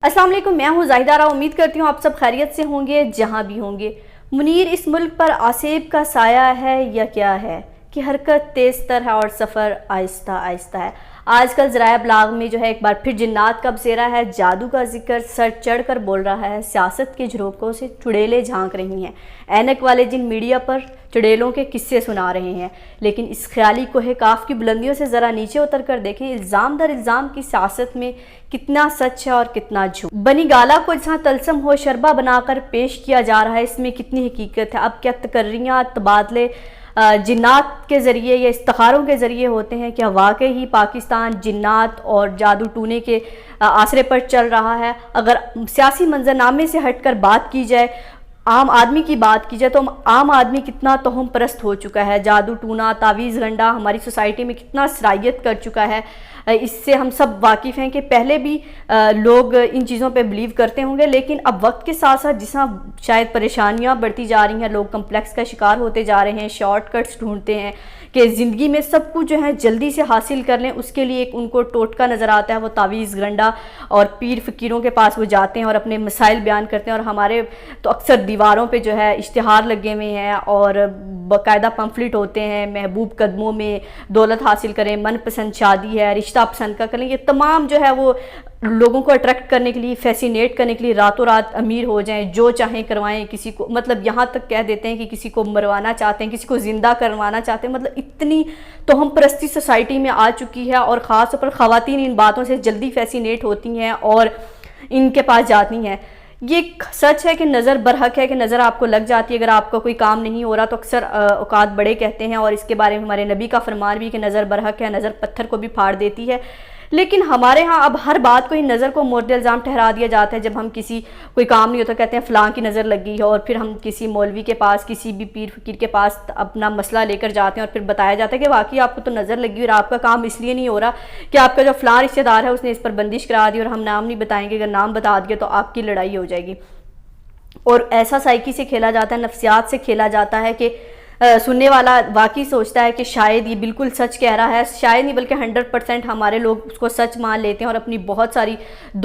السلام علیکم، میں ہوں زاہدہ راہ۔ امید کرتی ہوں آپ سب خیریت سے ہوں گے جہاں بھی ہوں گے۔ منیر اس ملک پر آسیب کا سایہ ہے یا کیا ہے کہ حرکت تیز تر ہے اور سفر آہستہ آہستہ ہے۔ آج کل ذرائع ابلاغ میں جو ہے ایک بار پھر جنات کا بسیرا ہے، جادو کا ذکر سر چڑھ کر بول رہا ہے، سیاست کے جھروکوں سے چڑیلیں جھانک رہی ہیں، اینک والے جن میڈیا پر چڑیلوں کے قصے سنا رہے ہیں۔ لیکن اس خیالی کوہ کاف کی بلندیوں سے ذرا نیچے اتر کر دیکھیں، الزام در الزام کی سیاست میں کتنا سچ ہے اور کتنا جھوٹ۔ بنی گالا کو جہاں طلسم ہو شربہ بنا کر پیش کیا جا رہا ہے، اس میں کتنی حقیقت ہے؟ اب کیا تقرریاں تبادلے جنات کے ذریعے یا استخاروں کے ذریعے ہوتے ہیں؟ کیا واقعی ہی پاکستان جنات اور جادو ٹونے کے آسرے پر چل رہا ہے؟ اگر سیاسی منظرنامے سے ہٹ کر بات کی جائے، عام آدمی کی بات کی جائے، تو عام آدمی کتنا توہم پرست ہو چکا ہے، جادو ٹونا، تعویذ گنڈا ہماری سوسائٹی میں کتنا سرایت کر چکا ہے۔ اس سے ہم سب واقف ہیں کہ پہلے بھی لوگ ان چیزوں پہ بلیو کرتے ہوں گے، لیکن اب وقت کے ساتھ ساتھ جس طرح شاید پریشانیاں بڑھتی جا رہی ہیں، لوگ کمپلیکس کا شکار ہوتے جا رہے ہیں، شارٹ کٹس ڈھونڈتے ہیں کہ زندگی میں سب کچھ جو ہے جلدی سے حاصل کر لیں، اس کے لیے ایک ان کو ٹوٹکا نظر آتا ہے، وہ تعویذ گنڈا اور پیر فقیروں کے پاس وہ جاتے ہیں اور اپنے مسائل بیان کرتے ہیں۔ اور ہمارے تو اکثر دیواروں پہ جو ہے اشتہار لگے ہوئے ہیں اور باقاعدہ پمفلٹ ہوتے ہیں، محبوب قدموں میں دولت حاصل کریں، من پسند شادی ہے، رشتہ پسند کا کریں، یہ تمام جو ہے وہ لوگوں کو اٹریکٹ کرنے کے لیے، فیسینیٹ کرنے کے لیے راتوں رات امیر ہو جائیں، جو چاہیں کروائیں، کسی کو مطلب یہاں تک کہہ دیتے ہیں کہ کسی کو مروانا چاہتے ہیں، کسی کو زندہ کروانا چاہتے ہیں۔ مطلب اتنی توہم پرستی سوسائٹی میں آ چکی ہے، اور خاص طور پر خواتین ان باتوں سے جلدی فیسینیٹ ہوتی ہیں اور ان کے پاس جاتی ہیں۔ یہ سچ ہے کہ نظر برحق ہے کہ نظر آپ کو لگ جاتی ہے، اگر آپ کا کوئی کام نہیں ہو رہا تو اکثر اوقات بڑے کہتے ہیں، اور اس کے بارے میں ہمارے نبی کا فرمان بھی کہ نظر برحق ہے، نظر پتھر کو بھی پھاڑ دیتی ہے۔ لیکن ہمارے ہاں اب ہر بات کو ہی نظر کو مورد الزام ٹھہرا دیا جاتا ہے۔ جب ہم کسی کوئی کام نہیں ہوتا کہتے ہیں فلاں کی نظر لگی ہے، اور پھر ہم کسی مولوی کے پاس، کسی بھی پیر فقیر کے پاس اپنا مسئلہ لے کر جاتے ہیں، اور پھر بتایا جاتا ہے کہ واقعی آپ کو تو نظر لگی اور آپ کا کام اس لیے نہیں ہو رہا کہ آپ کا جو فلاں رشتہ دار ہے اس نے اس پر بندش کرا دی، اور ہم نام نہیں بتائیں گے، اگر نام بتا دیا تو آپ کی لڑائی ہو جائے گی۔ اور ایسا سائیکی سے کھیلا جاتا ہے، نفسیات سے کھیلا جاتا ہے کہ سننے والا واقعی سوچتا ہے کہ شاید یہ بالکل سچ کہہ رہا ہے، شاید نہیں بلکہ 100% ہمارے لوگ اس کو سچ مان لیتے ہیں اور اپنی بہت ساری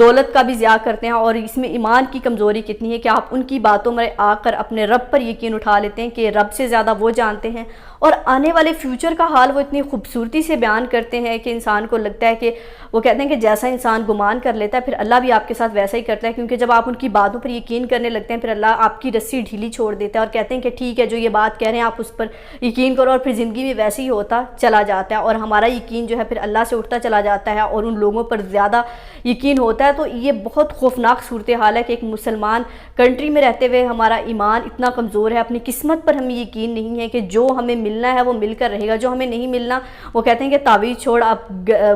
دولت کا بھی ضیاع کرتے ہیں۔ اور اس میں ایمان کی کمزوری کتنی ہے کہ آپ ان کی باتوں میں آ کر اپنے رب پر یقین اٹھا لیتے ہیں کہ رب سے زیادہ وہ جانتے ہیں، اور آنے والے فیوچر کا حال وہ اتنی خوبصورتی سے بیان کرتے ہیں کہ انسان کو لگتا ہے کہ وہ کہتے ہیں کہ جیسا انسان گمان کر لیتا ہے پھر اللہ بھی آپ کے ساتھ ویسا ہی کرتا ہے، کیونکہ جب آپ ان کی باتوں پر یقین کرنے لگتے ہیں پھر اللہ آپ کی رسی ڈھیلی چھوڑ دیتا ہے اور کہتے ہیں کہ ٹھیک ہے جو یہ بات کہہ رہے ہیں آپ اس پر یقین کرو، اور پھر زندگی میں ویسے ہی ہوتا چلا جاتا ہے، اور ہمارا یقین جو ہے پھر اللہ سے اٹھتا چلا جاتا ہے اور ان لوگوں پر زیادہ یقین ہوتا ہے۔ تو یہ بہت خوفناک صورتحال ہے کہ ایک مسلمان کنٹری میں رہتے ہوئے ہمارا ایمان اتنا کمزور ہے، اپنی قسمت پر ہمیں یقین نہیں ہے کہ جو ہمیں ملنا ہے وہ مل کر رہے گا، جو ہمیں نہیں ملنا وہ کہتے ہیں کہ تعویذ چھوڑ آپ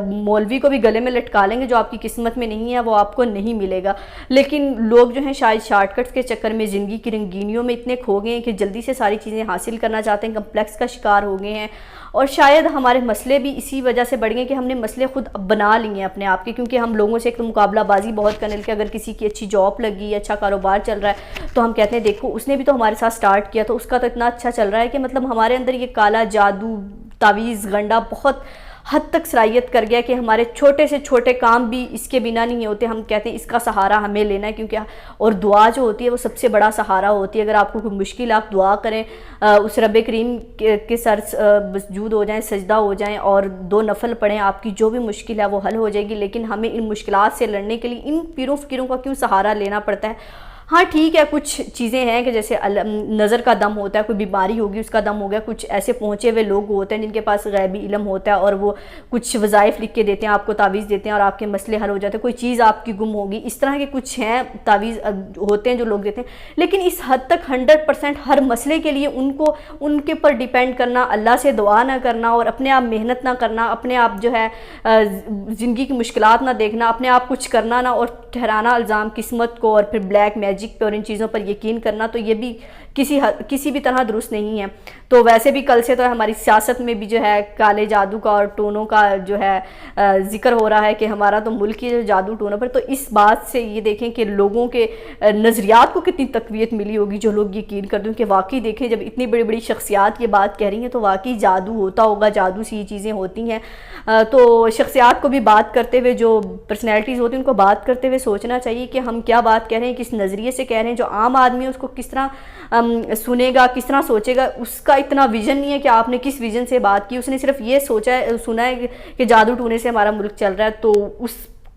مولوی کو بھی گلے میں لٹکا لیں گے، جو آپ کی قسمت میں نہیں ہے وہ آپ کو نہیں ملے گا۔ لیکن لوگ جو ہیں شاید شارٹ کٹس کے چکر میں زندگی کی رنگینیوں میں اتنے کھو گئے ہیں کہ جلدی سے ساری چیزیں حاصل کرنا چاہتے ہیں، کمپلیکس کا شکار ہو گئے ہیں، اور شاید ہمارے مسئلے بھی اسی وجہ سے بڑھ گئے کہ ہم نے مسئلے خود بنا لیے ہیں اپنے آپ کے، کیونکہ ہم لوگوں سے ایک مقابلہ بازی بہت کرنے لگے۔ اگر کسی کی اچھی جاب لگی، اچھا کاروبار چل رہا ہے تو ہم کہتے ہیں دیکھو اس نے بھی تو ہمارے ساتھ سٹارٹ کیا، تو اس کا تو اتنا اچھا چل رہا ہے کہ مطلب ہمارے اندر یہ کالا جادو، تعویذ گنڈا بہت حد تک سرایت کر گیا کہ ہمارے چھوٹے سے چھوٹے کام بھی اس کے بنا نہیں ہوتے۔ ہم کہتے ہیں اس کا سہارا ہمیں لینا ہے، کیونکہ اور دعا جو ہوتی ہے وہ سب سے بڑا سہارا ہوتی ہے۔ اگر آپ کو کوئی مشکل آپ دعا کریں، اس رب کریم کے سر مسجود ہو جائیں، سجدہ ہو جائیں اور 2 نفل پڑھیں، آپ کی جو بھی مشکل ہے وہ حل ہو جائے گی۔ لیکن ہمیں ان مشکلات سے لڑنے کے لیے ان پیروں فقیروں کا کیوں سہارا لینا پڑتا ہے؟ ہاں ٹھیک ہے، کچھ چیزیں ہیں کہ جیسے نظر کا دم ہوتا ہے، کوئی بیماری ہوگی اس کا دم ہو گیا، کچھ ایسے پہنچے ہوئے لوگ ہوتے ہیں جن کے پاس غیبی علم ہوتا ہے اور وہ کچھ وظائف لکھ کے دیتے ہیں، آپ کو تعویذ دیتے ہیں اور آپ کے مسئلے حل ہو جاتے ہیں، کوئی چیز آپ کی گم ہوگی، اس طرح کے کچھ ہیں تعویذ ہوتے ہیں جو لوگ دیتے ہیں۔ لیکن اس حد تک 100% ہر مسئلے کے لیے ان کے پر ڈیپینڈ کرنا، اللہ سے دعا نہ کرنا اور اپنے آپ محنت نہ کرنا، اپنے آپ جو ہے زندگی کی مشکلات نہ دیکھنا، اپنے آپ کچھ کرنا نہ اور ٹھہرانا الزام قسمت کو اور پھر بلیک میجک میجک پہ اور ان چیزوں پر یقین کرنا تو یہ بھی کسی بھی طرح درست نہیں ہے۔ تو ویسے بھی کل سے تو ہماری سیاست میں بھی جو ہے کالے جادو کا اور ٹونوں کا جو ہے ذکر ہو رہا ہے کہ ہمارا تو ملک کی جو جادو ٹونوں پر، تو اس بات سے یہ دیکھیں کہ لوگوں کے نظریات کو کتنی تقویت ملی ہوگی جو لوگ یقین کرتے ہیں کہ واقعی دیکھیں جب اتنی بڑی بڑی شخصیات یہ بات کہہ رہی ہیں تو واقعی جادو ہوتا ہوگا، جادو سے یہ چیزیں ہوتی ہیں۔ تو شخصیات کو بھی بات کرتے ہوئے، جو پرسنالٹیز ہوتی ہیں ان کو بات کرتے ہوئے سوچنا چاہیے کہ ہم کیا بات کہہ رہے ہیں، کس نظریے سے کہہ رہے ہیں۔ جو عام آدمی ہے اس کو کس طرح سنے گا، کس طرح سوچے گا، اس کا اتنا ویژن نہیں ہے کہ آپ نے کس ویژن سے بات کی، اس نے صرف یہ سنا ہے کہ جادو ٹونے سے ہمارا ملک چل رہا ہے، تو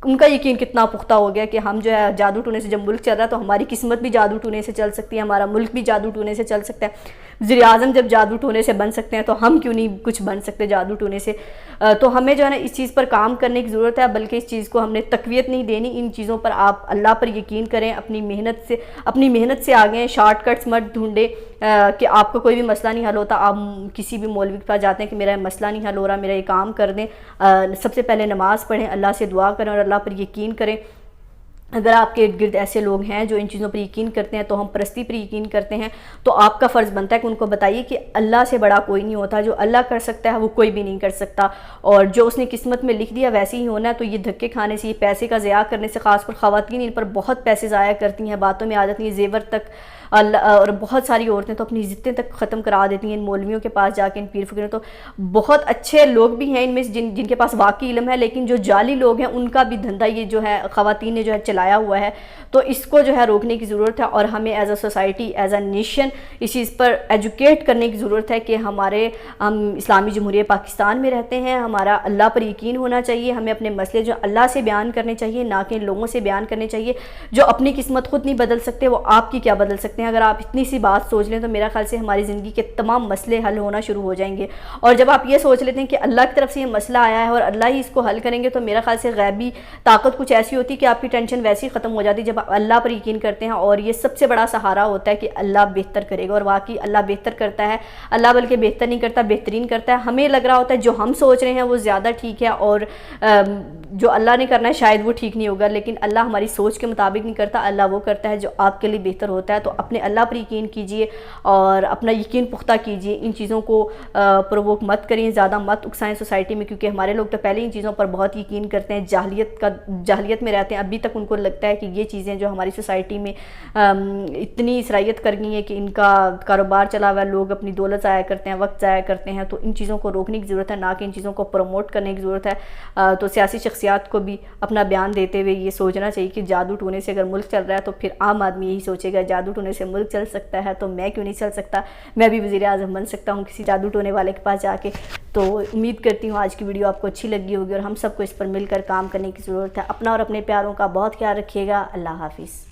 ان کا یقین کتنا پختہ ہو گیا کہ ہم جو ہے جادو ٹونے سے جب ملک چل رہا ہے تو ہماری قسمت بھی جادو ٹونے سے چل سکتی ہے، ہمارا ملک بھی جادو ٹونے سے چل سکتا ہے۔ وزیر اعظم جب جادو ٹونے سے بن سکتے ہیں تو ہم کیوں نہیں کچھ بن سکتے جادو ٹونے سے؟ تو ہمیں جو ہے نا اس چیز پر کام کرنے کی ضرورت ہے، بلکہ اس چیز کو ہم نے تقویت نہیں دینی۔ ان چیزوں پر آپ اللہ پر یقین کریں، اپنی محنت سے آگے ہیں، شارٹ کٹس مت ڈھونڈیں کہ آپ کو کوئی بھی مسئلہ نہیں حل ہوتا، آپ کسی بھی مولوی کے پاس جاتے ہیں کہ میرا مسئلہ نہیں حل ہو رہا، میرا یہ کام کر دیں۔ سب سے پہلے نماز پڑھیں، اللہ سے دعا کریں اور اللہ پر یقین کریں۔ اگر آپ کے ارد گرد ایسے لوگ ہیں جو ان چیزوں پر یقین کرتے ہیں، تو ہم پرستی پر یقین کرتے ہیں، تو آپ کا فرض بنتا ہے کہ ان کو بتائیے کہ اللہ سے بڑا کوئی نہیں ہوتا، جو اللہ کر سکتا ہے وہ کوئی بھی نہیں کر سکتا، اور جو اس نے قسمت میں لکھ دیا ویسے ہی ہونا ہے۔ تو یہ دھکے کھانے سے، یہ پیسے کا ضیاع کرنے سے، خاص پر خواتین ان پر بہت پیسے ضائع کرتی ہیں، باتوں میں آ جاتی ہیں، زیور تک، اور بہت ساری عورتیں تو اپنی عزتیں تک ختم کرا دیتی ہیں ان مولویوں کے پاس جا کے، ان پیر فقیروں۔ تو بہت اچھے لوگ بھی ہیں ان میں جن کے پاس واقعی علم ہے، لیکن جو جعلی لوگ ہیں ان کا بھی دھندا یہ جو ہے خواتین نے جو ہے چلایا ہوا ہے۔ تو اس کو جو ہے روکنے کی ضرورت ہے، اور ہمیں as a society, as a nation اس چیز پر ایجوکیٹ کرنے کی ضرورت ہے کہ ہم اسلامی جمہوریہ پاکستان میں رہتے ہیں، ہمارا اللہ پر یقین ہونا چاہیے، ہمیں اپنے مسئلے جو اللہ سے بیان کرنے چاہیے، نہ کہ لوگوں سے بیان کرنے چاہیے۔ جو اپنی قسمت خود نہیں بدل سکتے وہ آپ کی کیا بدل سکتے ہیں؟ اگر آپ اتنی سی بات سوچ لیں تو میرا خیال سے ہماری زندگی کے تمام مسئلے حل ہونا شروع ہو جائیں گے۔ اور جب آپ یہ سوچ لیتے ہیں کہ اللہ کی طرف سے یہ مسئلہ آیا ہے اور اللہ ہی اس کو حل کریں گے، تو میرا خیال سے غیبی طاقت کچھ ایسی ہوتی ہے کہ آپ کی ٹینشن ویسے ہی ختم ہو جاتی ہے جب آپ اللہ پر یقین کرتے ہیں۔ اور یہ سب سے بڑا سہارا ہوتا ہے کہ اللہ بہتر کرے گا، اور واقعی اللہ بہتر کرتا ہے۔ اللہ بلکہ بہتر نہیں کرتا، بہترین کرتا ہے۔ ہمیں لگ رہا ہوتا ہے جو ہم سوچ رہے ہیں وہ زیادہ ٹھیک ہے، اور جو اللہ نے کرنا ہے شاید وہ ٹھیک نہیں ہوگا، لیکن اللہ ہماری سوچ کے مطابق نہیں کرتا، اللہ وہ کرتا ہے جو آپ کے لیے بہتر ہوتا ہے۔ تو اپنے اللہ پر یقین کیجئے اور اپنا یقین پختہ کیجئے، ان چیزوں کو پرووک مت کریں، زیادہ مت اکسائیں سوسائٹی میں، کیونکہ ہمارے لوگ تو پہلے ان چیزوں پر بہت یقین کرتے ہیں، جاہلیت میں رہتے ہیں، ابھی تک ان کو لگتا ہے کہ یہ چیزیں جو ہماری سوسائٹی میں اتنی صلاحیت کر گئی ہیں کہ ان کا کاروبار چلا ہوا ہے، لوگ اپنی دولت ضائع کرتے ہیں، وقت ضائع کرتے ہیں۔ تو ان چیزوں کو روکنے کی ضرورت ہے، نہ کہ ان چیزوں کو پروموٹ کرنے کی ضرورت ہے۔ تو سیاسی شخصیات کو بھی اپنا بیان دیتے ہوئے یہ سوچنا چاہیے کہ جادو ٹونے سے اگر ملک چل رہا ہے تو پھر عام آدمی یہی سوچے گا جادو ٹونے سے ملک چل سکتا ہے تو میں کیوں نہیں چل سکتا، میں بھی وزیر اعظم بن سکتا ہوں کسی جادو ٹونے والے کے پاس جا کے۔ تو امید کرتی ہوں آج کی ویڈیو آپ کو اچھی لگی ہوگی، اور ہم سب کو اس پر مل کر کام کرنے کی ضرورت ہے۔ اپنا اور اپنے پیاروں کا بہت خیال رکھیے گا۔ اللہ حافظ۔